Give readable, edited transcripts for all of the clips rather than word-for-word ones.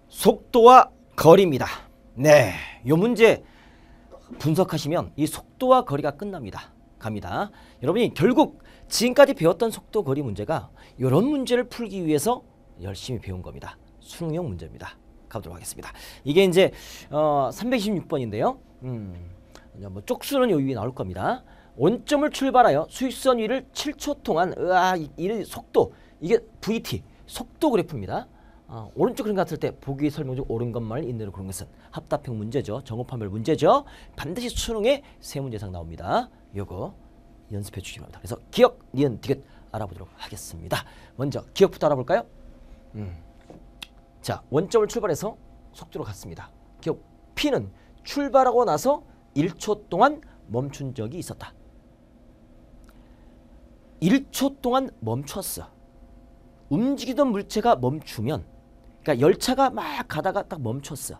속도와 거리입니다. 네, 요 문제 분석하시면 이 속도와 거리가 끝납니다. 갑니다. 여러분이 결국 지금까지 배웠던 속도 거리 문제가 이런 문제를 풀기 위해서 열심히 배운 겁니다. 수능용 문제입니다. 가보도록 하겠습니다. 이게 이제 326번인데요. 뭐 쪽수는 여기 위에 나올 겁니다. 원점을 출발하여 수직선 위를 7초 동안 이 속도, 이게 VT 속도 그래프입니다. 오른쪽 그림 같을 때 보기 설명 중 옳은 것만을 있는 그런 것은 합답형 문제죠. 정오판별 문제죠. 반드시 수능에 세 문제 이상 나옵니다. 요거 연습해 주시기 바랍니다. 그래서 기억, 니은, 디귿 알아보도록 하겠습니다. 먼저 기억부터 알아볼까요? 자, 원점을 출발해서 속도로 갔습니다. 기억, P는 출발하고 나서 1초 동안 멈춘 적이 있었다. 1초 동안 멈췄어. 움직이던 물체가 멈추면, 그러니까 열차가 막 가다가 딱 멈췄어.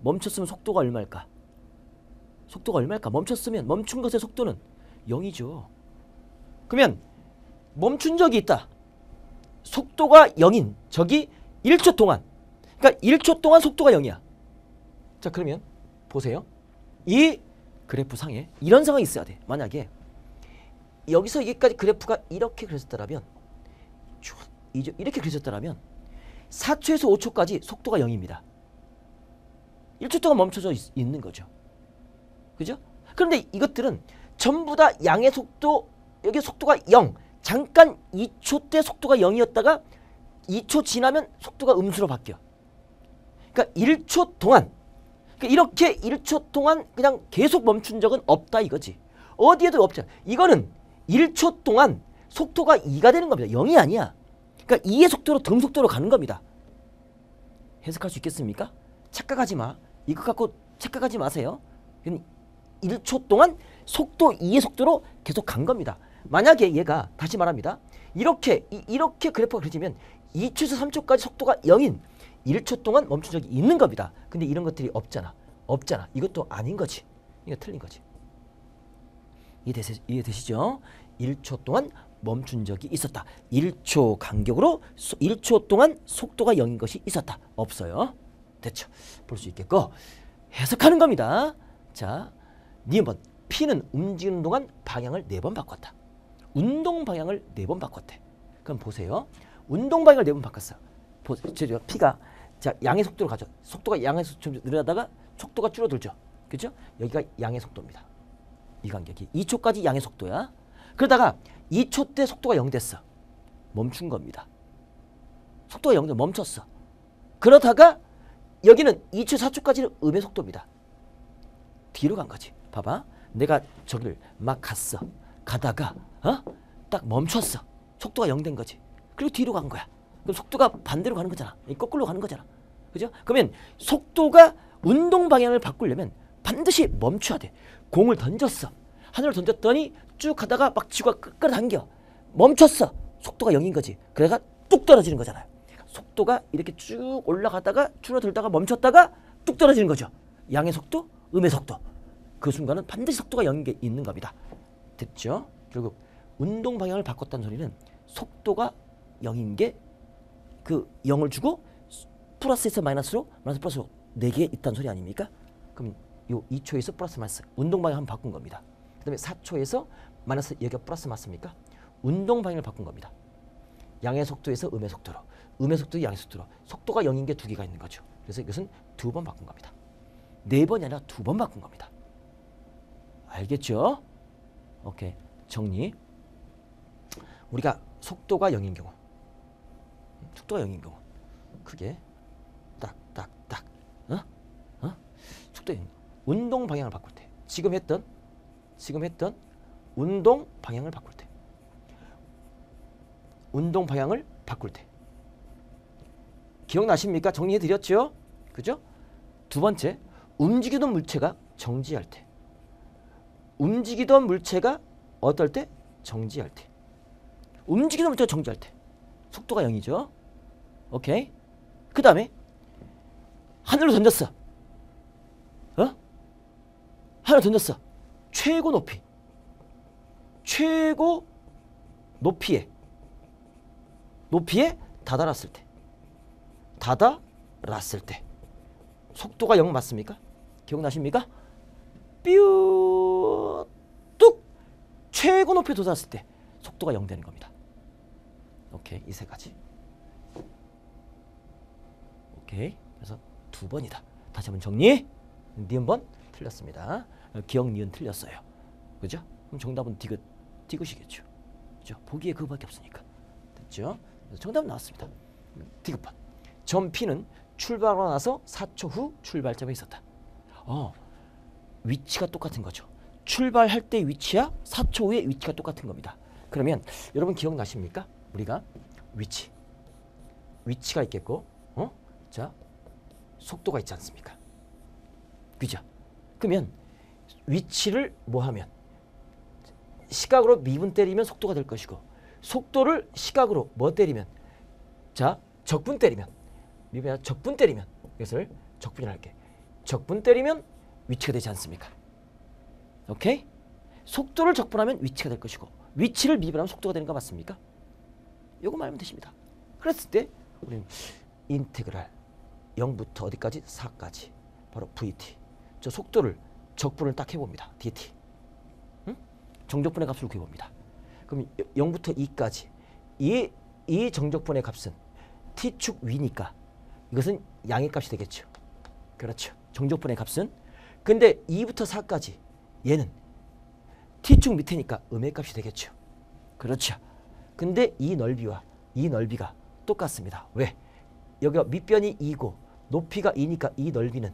멈췄으면 속도가 얼마일까? 속도가 얼마일까? 멈췄으면 멈춘 것의 속도는 0이죠. 그러면 멈춘 적이 있다. 속도가 0인 적이 1초 동안. 그러니까 1초 동안 속도가 0이야. 자, 그러면 보세요. 이 그래프 상에 이런 상황이 있어야 돼. 만약에 여기서 여기까지 그래프가 이렇게 그려졌다면, 이렇게 그려졌다면 4초에서 5초까지 속도가 0입니다. 1초 동안 멈춰져 있는 거죠. 그죠? 그런데 이것들은 전부 다 양의 속도, 여기 속도가 0. 잠깐 2초 때 속도가 0이었다가 2초 지나면 속도가 음수로 바뀌어. 그러니까 1초 동안, 그러니까 이렇게 1초 동안 그냥 계속 멈춘 적은 없다 이거지. 어디에도 없잖아. 이거는 1초 동안 속도가 2가 되는 겁니다. 0이 아니야. 그러니까 2의 속도로 등속도로 가는 겁니다. 해석할 수 있겠습니까? 착각하지 마. 이거 갖고 착각하지 마세요. 1초 동안 속도 2의 속도로 계속 간 겁니다. 만약에 얘가, 다시 말합니다. 이렇게 그래프가 그려지면 2초에서 3초까지 속도가 0인 1초 동안 멈춘 적이 있는 겁니다. 근데 이런 것들이 없잖아. 이것도 아닌 거지. 이거 틀린 거지. 이해되시죠? 1초 동안 멈춘 적이 있었다. 1초 간격으로 1초 동안 속도가 0인 것이 있었다. 없어요. 됐죠? 볼 수 있겠고 해석하는 겁니다. 자, 니은 번. P는 움직이는 동안 방향을 4번 바꿨다. 운동 방향을 4번 바꿨대. 그럼 보세요. 운동 방향을 4번 바꿨어. 보세요. P가 자, 양의 속도로 가죠. 속도가 양의 속도로 늘어나다가 속도가 줄어들죠. 그죠? 여기가 양의 속도입니다. 이 간격이 2초까지 양의 속도야. 그러다가 2초 때 속도가 0 됐어. 멈춘 겁니다. 속도가 0 돼 멈췄어. 그러다가 여기는 2초, 4초까지는 음의 속도입니다. 뒤로 간 거지. 봐봐. 내가 저기를 막 갔어. 가다가 딱 멈췄어. 속도가 0 된 거지. 그리고 뒤로 간 거야. 그럼 속도가 반대로 가는 거잖아. 거꾸로 가는 거잖아. 그죠? 그러면 속도가 운동 방향을 바꾸려면 반드시 멈춰야 돼. 공을 던졌어. 하늘을 던졌더니 쭉 가다가 막 지구가 끌어당겨. 멈췄어. 속도가 0인 거지. 그래가 뚝 떨어지는 거잖아요. 속도가 이렇게 쭉 올라가다가 줄어들다가 멈췄다가 뚝 떨어지는 거죠. 양의 속도, 음의 속도. 그 순간은 반드시 속도가 0인 게 있는 겁니다. 됐죠? 결국 운동 방향을 바꿨다는 소리는 속도가 0인 게 그 0을 주고 플러스에서 마이너스로, 마이너스 플러스로 4개 있다는 소리 아닙니까? 그럼 요 2초에서 플러스 마이너스 운동 방향 한번 바꾼 겁니다. 그 다음에 4초에서 마이너스 여기가 플러스 맞습니까? 운동 방향을 바꾼 겁니다. 양의 속도에서 음의 속도로, 음의 속도에서 양의 속도로. 속도가 0인 게 2개가 있는 거죠. 그래서 이것은 2번 바꾼 겁니다. 4번이 아니라 2번 바꾼 겁니다. 알겠죠? 오케이. 정리. 우리가 속도가 0인 경우, 속도가 0인 경우 크게 딱딱딱 속도 0. 운동 방향을 바꿀 때, 지금 했던 운동 방향을 바꿀 때, 운동 방향을 바꿀 때 기억나십니까? 정리해 드렸죠? 그죠? 두 번째, 움직이던 물체가 정지할 때. 움직이던 물체가 어떨 때? 정지할 때. 움직이던 물체가 정지할 때. 속도가 0이죠. 오케이. 그 다음에 하늘로 던졌어. 하늘로 던졌어. 최고 높이. 최고 높이에 다다랐을 때. 도달했을 때 속도가 0 맞습니까? 기억나십니까? 뾰 뚝 최고 높이에 도달했을 때 속도가 0 되는 겁니다. 오케이, 이 세 가지. 오케이, 그래서 두 번이다. 다시 한번 정리. 니은 번 틀렸습니다. 기억 니은 틀렸어요. 그죠? 그럼 정답은 디귿이겠죠. 그죠? 보기에 그거밖에 없으니까. 됐죠? 그래서 정답은 나왔습니다. 디귿번. 점 P는 출발하고 나서 4초 후 출발점에 있었다. 위치가 똑같은 거죠. 출발할 때 위치야 4초 후에 위치가 똑같은 겁니다. 그러면 여러분 기억나십니까? 우리가 위치가 있겠고, 자, 속도가 있지 않습니까? 그죠? 그러면 위치를 뭐 하면 시각으로 미분 때리면 속도가 될 것이고, 속도를 시각으로 뭐 때리면, 자, 적분 때리면, 미분이 아니라 적분 때리면, 이것을 적분이라 할게. 적분 때리면 위치가 되지 않습니까? 오케이? 속도를 적분하면 위치가 될 것이고, 위치를 미분하면 속도가 되는 거 맞습니까? 요거 알면 되십니다. 그랬을 때 우리는 인테그랄 0부터 어디까지? 4까지 바로 VT. 저 속도를 적분을 딱 해봅니다. DT. 응? 정적분의 값을 구해봅니다. 그럼 0부터 2까지 이 정적분의 값은 T축 위니까 이것은 양의 값이 되겠죠. 그렇죠. 정적분의 값은. 근데 2부터 4까지 얘는 T축 밑이니까 음의 값이 되겠죠. 그렇죠. 근데 이 넓이와 이 넓이가 똑같습니다. 왜? 여기가 밑변이 2고 높이가 2니까 이 넓이는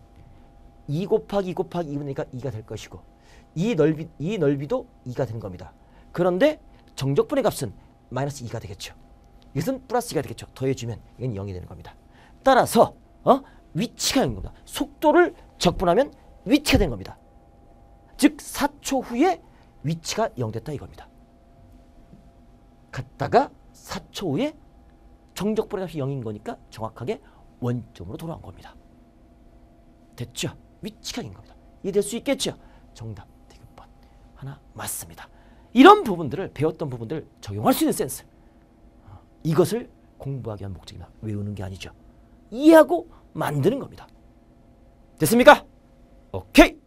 2 곱하기 2 곱하기 2니까 2가 될 것이고, 이 넓이도 2가 되는 겁니다. 그런데 정적분의 값은 마이너스 2가 되겠죠. 이것은 플러스 2가 되겠죠. 더해주면 이건 0이 되는 겁니다. 따라서 위치가 되는 겁니다. 속도를 적분하면 위치가 되는 겁니다. 즉 4초 후에 위치가 0 됐다 이겁니다. 갔다가 4초 후에 정적분의 값이 0인 거니까 정확하게 원점으로 돌아온 겁니다. 됐죠? 위치가 인 겁니다. 이해될 수 있겠죠? 정답 디귿번 하나 맞습니다. 이런 부분들을 배웠던 부분들을 적용할 수 있는 센스, 이것을 공부하기 위한 목적이나 외우는 게 아니죠. 이해하고 만드는 겁니다. 됐습니까? 오케이.